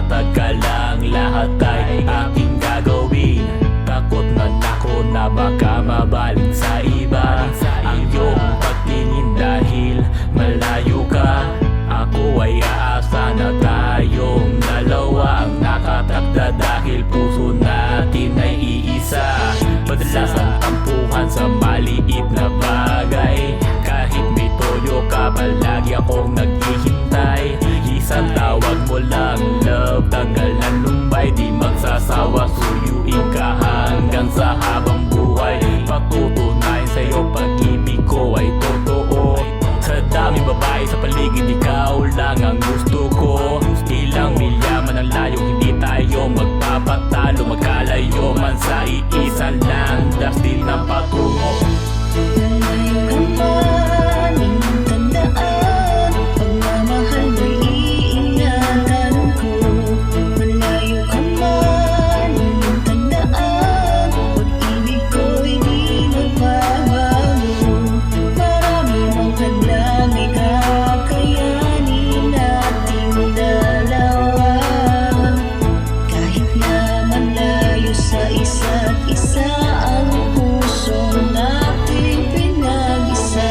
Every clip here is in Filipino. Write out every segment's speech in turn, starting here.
matagalang lahat ay aking gagawin. Takot man ako na baka mabaling sa iba ang iyong pagtingin dahil malayo ka. Ako ay aasa na tayong dalawa ang nakatakda dahil puso natin ay iisa. Madalas ang tampuhan sa maliit na bagay, kahit may toyo ka palagi akong naghihintay. Isang tawag mo lang love, tagal ng lumbay, di magsasawa, suyuin ka hanggang sa habang buhay. Patutunayan sa'yo pag-ibig ko ay totoo. Sa daming babae sa paligid, ikaw lang ang gusto ko. Ilang milya man ang layo, hindi tayo magpapatalo. Magkalayo man sa iisa lang, dastil ng patungo. Malayo ka man, inyong tandaan, pagmamahal mo'y iingatan ko. Malayo ka man, inyong tandaan, pag-ibig ko'y di magbabago. Marami mang hadlang, kakayanin nating dalawa. Kahit na malayo sa isa't isa, ang puso natin pinag-isa.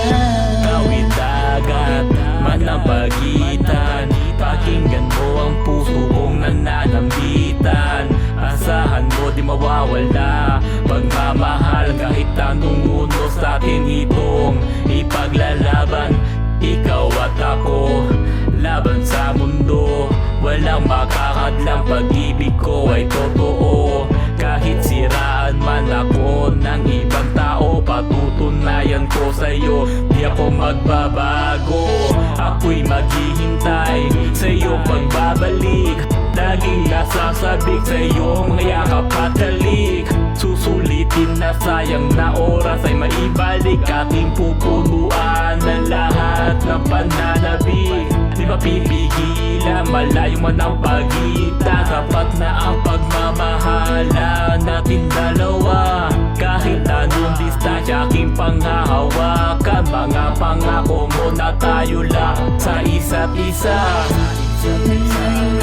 Kawit dagat man ang pagitan, pakinggan mo ang puso kong nananambitan. Asahan mo di mawawala pagmamahal, kahit anong unos sa atin itong ipaglalaban. Ikaw at ako, laban sa mundo, walang makakadlang, pag-ibig ko ay totoo. Kahit siraan man ako ng ibang tao, patutunayan ko sa'yo, di ako magbabago. Ako'y maghihintay sa iyong pagbabalik, laging nasasabik sa iyong mga yakap at halik. Susulitin na sayang na oras ay maibalik, ating pupunuan ng lahat ng pananabik. Di ba pipigilan, malayo man ang pagitan, sapat na ang pagmamahala natin dalawa. Kahit anong distansya aking panghahawakan, mga pangako mo na tayo lang sa isa't isa. Malayo